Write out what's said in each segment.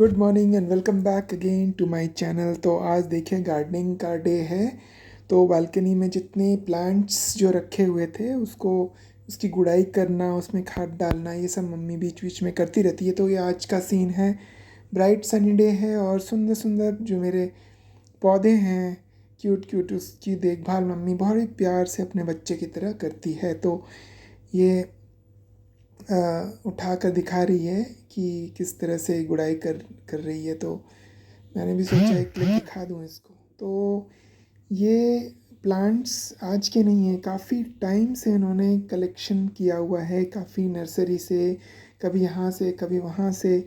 Good morning and welcome back again to my channel. तो आज देखिए गार्डनिंग का डे है। तो बालकनी में जितने प्लांट्स जो रखे हुए थे उसको उसकी गुड़ाई करना, उसमें खाद डालना, ये सब मम्मी बीच बीच में करती रहती है। तो ये आज का सीन है। ब्राइट सनी डे है और सुंदर सुंदर जो मेरे पौधे हैं, क्यूट क्यूट, उसकी देखभाल मम्मी बहुत ही प्यार से अपने बच्चे की तरह करती है। तो ये उठा कर दिखा रही है कि किस तरह से गुड़ाई कर कर रही है। तो मैंने भी सोचा एक क्लिप दिखा दूँ इसको। तो ये प्लांट्स आज के नहीं हैं, काफ़ी टाइम से इन्होंने कलेक्शन किया हुआ है, काफ़ी नर्सरी से, कभी यहाँ से कभी वहाँ से।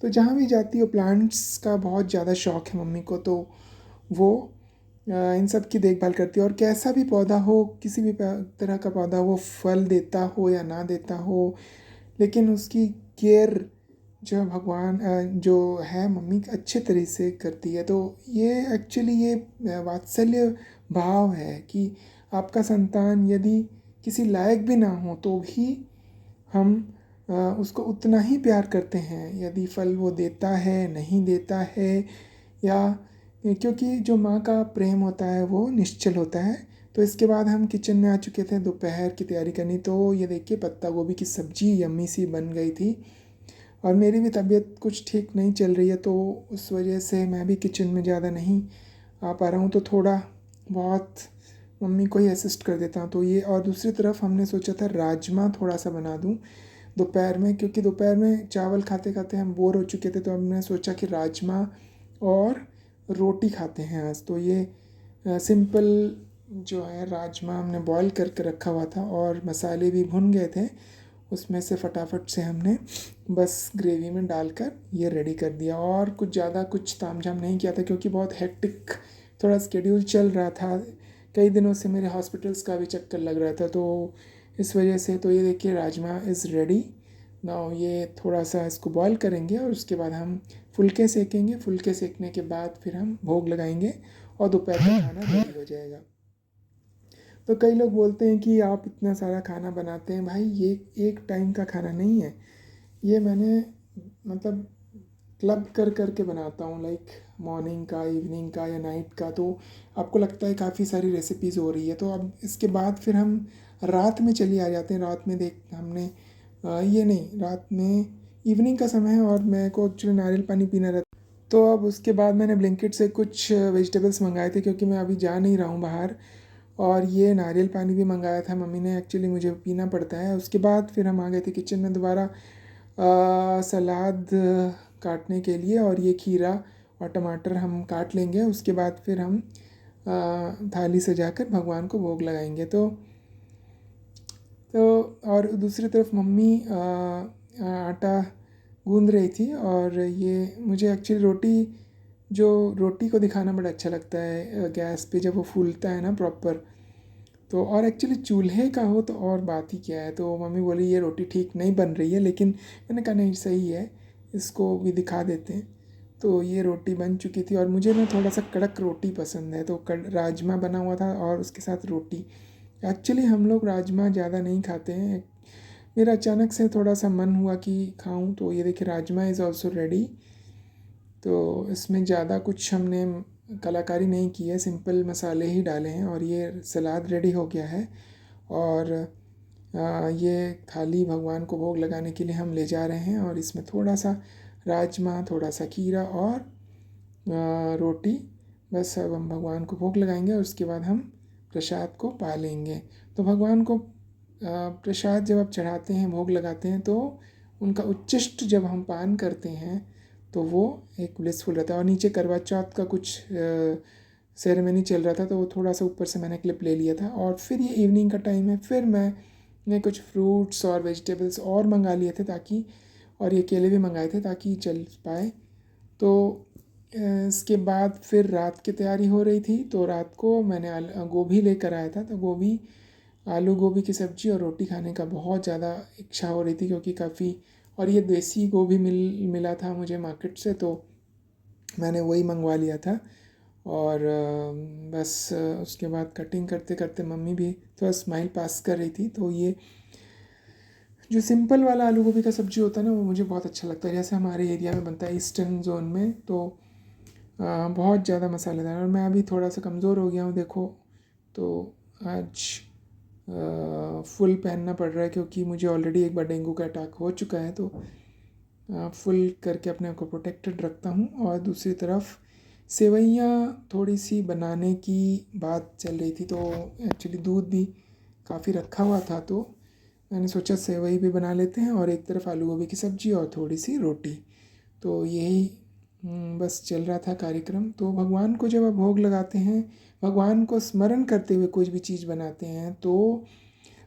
तो जहाँ भी जाती हो प्लांट्स का बहुत ज़्यादा शौक़ है मम्मी को। तो वो इन सब की देखभाल करती है। और कैसा भी पौधा हो, किसी भी तरह का पौधा हो, फल देता हो या ना देता हो, लेकिन उसकी केयर जो भगवान जो है मम्मी अच्छे तरीके से करती है। तो ये एक्चुअली ये वात्सल्य भाव है कि आपका संतान यदि किसी लायक भी ना हो तो भी हम उसको उतना ही प्यार करते हैं, यदि फल वो देता है नहीं देता है। या क्योंकि जो माँ का प्रेम होता है वो निश्चल होता है। तो इसके बाद हम किचन में आ चुके थे दोपहर की तैयारी करनी। तो ये देखिए पत्ता गोभी की सब्ज़ी यम्मी सी बन गई थी। और मेरी भी तबीयत कुछ ठीक नहीं चल रही है, तो उस वजह से मैं भी किचन में ज़्यादा नहीं आ पा रहा हूँ। तो थोड़ा बहुत मम्मी को ही असिस्ट कर देता हूँ। तो ये, और दूसरी तरफ हमने सोचा था राजमा थोड़ा सा बना दूँ दोपहर में, क्योंकि दोपहर में चावल खाते खाते हम बोर हो चुके थे। तो हमने सोचा कि राजमा और रोटी खाते हैं आज। तो ये सिंपल जो है राजमा हमने बॉईल करके रखा हुआ था और मसाले भी भुन गए थे, उसमें से फटाफट से हमने बस ग्रेवी में डालकर ये रेडी कर दिया। और कुछ ज़्यादा कुछ तामझाम नहीं किया था क्योंकि बहुत हेक्टिक थोड़ा स्केड्यूल चल रहा था। कई दिनों से मेरे हॉस्पिटल्स का भी चक्कर लग रहा था, तो इस वजह से। तो ये देखिए राजमा इज़ रेडी नाउ। ये थोड़ा सा इसको बॉईल करेंगे और उसके बाद हम फुलके सेकेंगे। फुलके सेकने के बाद फिर हम भोग लगाएंगे और दोपहर का खाना रेडी हो जाएगा। तो कई लोग बोलते हैं कि आप इतना सारा खाना बनाते हैं। भाई ये एक टाइम का खाना नहीं है, ये मैंने मतलब क्लब कर कर के बनाता हूँ, लाइक मॉर्निंग का, इवनिंग का या नाइट का। तो आपको लगता है काफ़ी सारी रेसिपीज़ हो रही है, तो अब इसके बाद फिर हम रात में चली आ जाते हैं। रात में देख हमने ये नहीं, रात में इवनिंग का समय है और मेरे को एक्चुअली नारियल पानी पीना रहता। तो अब उसके बाद मैंने ब्लिंकिट से कुछ वेजिटेबल्स मंगाए थे क्योंकि मैं अभी जा नहीं रहा हूँ बाहर। और ये नारियल पानी भी मंगाया था मम्मी ने, एक्चुअली मुझे पीना पड़ता है। उसके बाद फिर हम आ गए थे किचन में दोबारा सलाद काटने के लिए। और ये खीरा और टमाटर हम काट लेंगे। उसके बाद फिर हम थाली सजाकर भगवान को भोग लगाएंगे। तो और दूसरी तरफ मम्मी आटा गूंद रही थी। और ये मुझे एक्चुअली रोटी को दिखाना बड़ा अच्छा लगता है गैस पे जब वो फूलता है ना प्रॉपर। तो और एक्चुअली चूल्हे का हो तो और बात ही क्या है। तो मम्मी बोली ये रोटी ठीक नहीं बन रही है, लेकिन मैंने कहा नहीं सही है, इसको भी दिखा देते हैं। तो ये रोटी बन चुकी थी और मुझे ना थोड़ा सा कड़क रोटी पसंद है। तो राजमा बना हुआ था और उसके साथ रोटी। एक्चुअली हम लोग राजमा ज़्यादा नहीं खाते हैं, मेरा अचानक से थोड़ा सा मन हुआ कि खाऊं। तो ये देखिए राजमा इज़ ऑल्सो रेडी। तो इसमें ज़्यादा कुछ हमने कलाकारी नहीं की है, सिंपल मसाले ही डाले हैं। और ये सलाद रेडी हो गया है। और ये थाली भगवान को भोग लगाने के लिए हम ले जा रहे हैं। और इसमें थोड़ा सा राजमा, थोड़ा सा खीरा और रोटी, बस अब हम भगवान को भोग लगाएंगे और उसके बाद हम प्रसाद को पा लेंगे। तो भगवान को प्रसाद जब आप चढ़ाते हैं, भोग लगाते हैं, तो उनका उच्चिष्ट जब हम पान करते हैं तो वो एक ब्लिसफुल रहता है। और नीचे करवा चौथ का कुछ सेरेमनी चल रहा था, तो वो थोड़ा सा ऊपर से मैंने क्लिप ले लिया था। और फिर ये इवनिंग का टाइम है, फिर मैंने कुछ फ्रूट्स और वेजिटेबल्स और मंगा लिए थे ताकि, और ये केले भी मंगाए थे ताकि चल पाए। तो इसके बाद फिर रात की तैयारी हो रही थी। तो रात को मैंने गोभी लेकर आया था। तो आलू गोभी की सब्ज़ी और रोटी खाने का बहुत ज़्यादा इच्छा हो रही थी क्योंकि काफ़ी, और ये देसी गोभी मिला था मुझे मार्केट से, तो मैंने वही मंगवा लिया था। और बस उसके बाद कटिंग करते करते मम्मी भी थोड़ा स्माइल पास कर रही थी। तो ये जो सिंपल वाला आलू गोभी का सब्ज़ी होता है ना, वो मुझे बहुत अच्छा लगता है। जैसे हमारे एरिया में बनता है ईस्टर्न जोन में, तो बहुत ज़्यादा मसालेदार। और मैं अभी थोड़ा सा कमज़ोर हो गया हूँ देखो, तो आज फुल पहनना पड़ रहा है क्योंकि मुझे ऑलरेडी एक बार डेंगू का अटैक हो चुका है। तो फुल करके अपने आप को प्रोटेक्टेड रखता हूँ। और दूसरी तरफ सेवइयाँ थोड़ी सी बनाने की बात चल रही थी, तो एक्चुअली दूध भी काफ़ी रखा हुआ था, तो मैंने सोचा सेवई भी बना लेते हैं और एक तरफ आलू गोभी की सब्ज़ी और थोड़ी सी रोटी। तो यही बस चल रहा था कार्यक्रम। तो भगवान को जब आप भोग लगाते हैं, भगवान को स्मरण करते हुए कोई भी चीज़ बनाते हैं, तो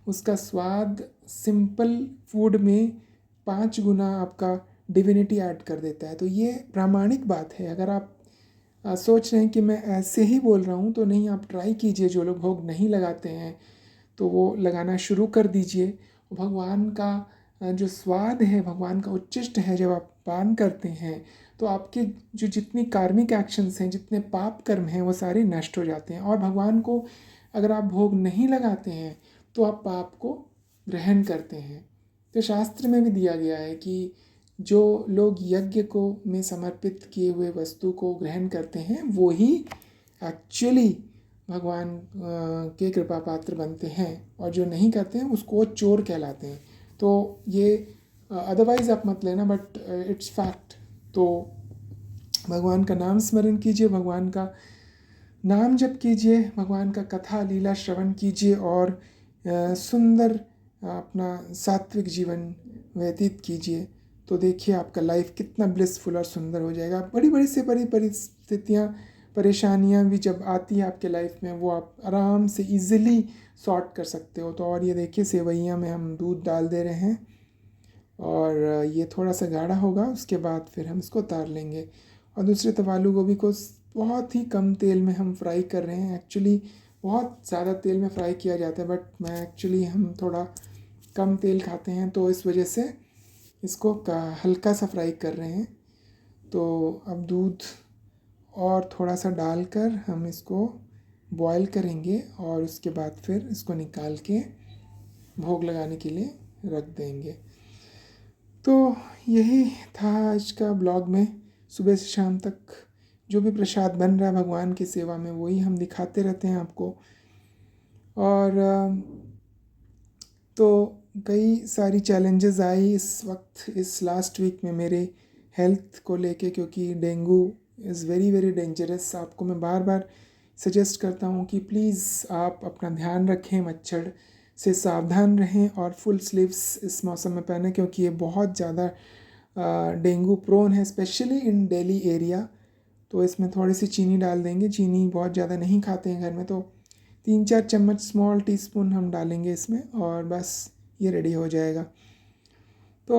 उसका स्वाद सिंपल फूड में 5 गुना आपका डिविनिटी ऐड कर देता है। तो ये प्रामाणिक बात है। अगर आप सोच रहे हैं कि मैं ऐसे ही बोल रहा हूँ, तो नहीं, आप ट्राई कीजिए। जो लोग भोग नहीं लगाते हैं तो वो लगाना शुरू कर दीजिए। भगवान का जो स्वाद है, भगवान का उच्चिष्ट है, जब आप पान करते हैं तो आपके जो जितनी कार्मिक एक्शंस हैं, जितने पाप कर्म हैं, वो सारे नष्ट हो जाते हैं। और भगवान को अगर आप भोग नहीं लगाते हैं तो आप पाप को ग्रहण करते हैं। तो शास्त्र में भी दिया गया है कि जो लोग यज्ञ को में समर्पित किए हुए वस्तु को ग्रहण करते हैं, वो ही एक्चुअली भगवान के कृपा पात्र बनते हैं, और जो नहीं करते हैं उसको चोर कहलाते हैं। तो ये अदरवाइज़ आप मत लेना, बट इट्स फैक्ट। तो भगवान का नाम स्मरण कीजिए, भगवान का नाम जप कीजिए, भगवान का कथा लीला श्रवण कीजिए, और सुंदर अपना सात्विक जीवन व्यतीत कीजिए। तो देखिए आपका लाइफ कितना ब्लिसफुल और सुंदर हो जाएगा। बड़ी बड़ी से बड़ी परिस्थितियाँ, परेशानियाँ भी जब आती है आपके लाइफ में, वो आप आराम से इजीली सॉर्ट कर सकते हो। तो और ये देखिए सेवइयाँ में हम दूध डाल दे रहे हैं, और ये थोड़ा सा गाढ़ा होगा, उसके बाद फिर हम इसको उतार लेंगे। और दूसरे तरफ आलू गोभी को बहुत ही कम तेल में हम फ्राई कर रहे हैं। एक्चुअली बहुत ज़्यादा तेल में फ्राई किया जाता है, बट मैं एक्चुअली हम थोड़ा कम तेल खाते हैं, तो इस वजह से इसको हल्का सा फ्राई कर रहे हैं। तो अब दूध और थोड़ा सा डालकर हम इसको बॉईल करेंगे, और उसके बाद फिर इसको निकाल के भोग लगाने के लिए रख देंगे। तो यही था आज का ब्लॉग में। सुबह से शाम तक जो भी प्रसाद बन रहा है भगवान की सेवा में, वही हम दिखाते रहते हैं आपको। और तो कई सारी चैलेंजेस आई इस वक्त, इस लास्ट वीक में मेरे हेल्थ को लेके, क्योंकि dengue is very very dangerous. आपको मैं बार बार सजेस्ट करता हूँ कि प्लीज़ आप अपना ध्यान रखें, मच्छर से सावधान रहें, और फुल स्लीव्स इस मौसम में पहने, क्योंकि ये बहुत ज़्यादा डेंगू प्रोन है, स्पेशली इन दिल्ली एरिया। तो इसमें थोड़ी सी चीनी डाल देंगे। चीनी बहुत ज़्यादा नहीं खाते हैं घर में, तो 3-4 चम्मच स्मॉल टीस्पून हम डालेंगे इसमें, और बस ये रेडी हो जाएगा। तो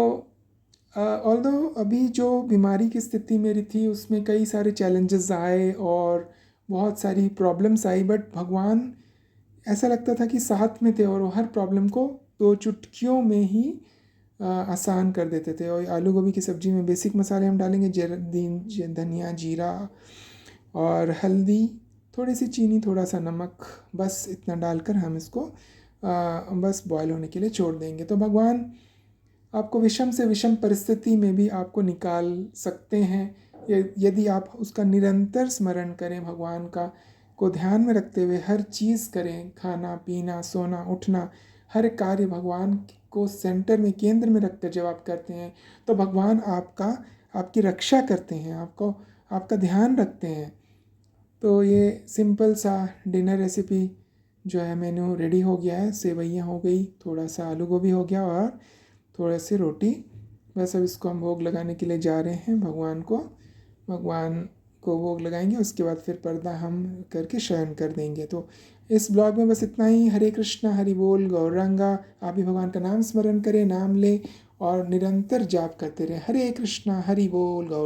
ऑल्दो अभी जो बीमारी की स्थिति मेरी थी, उसमें कई सारे चैलेंजेस आए और बहुत सारी प्रॉब्लम्स आई, बट भगवान ऐसा लगता था कि साथ में थे, और वो हर प्रॉब्लम को 2 चुटकियों में ही आसान कर देते थे। और आलू गोभी की सब्ज़ी में बेसिक मसाले हम डालेंगे, धनिया, जीरा और हल्दी, थोड़ी सी चीनी, थोड़ा सा नमक, बस इतना डालकर हम इसको बस बॉयल होने के लिए छोड़ देंगे। तो भगवान आपको विषम से विषम परिस्थिति में भी आपको निकाल सकते हैं, यदि आप उसका निरंतर स्मरण करें, भगवान का को ध्यान में रखते हुए हर चीज़ करें। खाना पीना, सोना उठना, हर कार्य भगवान को सेंटर में, केंद्र में रखकर जब आप करते हैं, तो भगवान आपकी रक्षा करते हैं, आपका ध्यान रखते हैं। तो ये सिंपल सा डिनर रेसिपी जो है, मेन्यू रेडी हो गया है। सेवइयाँ हो गई, थोड़ा सा आलू गोभी हो गया, और थोड़ा सी रोटी। बस अब इसको हम भोग लगाने के लिए जा रहे हैं भगवान को भोग लगाएंगे, उसके बाद फिर पर्दा हम करके शयन कर देंगे। तो इस ब्लॉग में बस इतना ही। हरे कृष्णा, हरि बोल, गौरंगा। आप भी भगवान का नाम स्मरण करें, नाम लें, और निरंतर जाप करते रहें। हरे कृष्णा, हरि बोल, गौर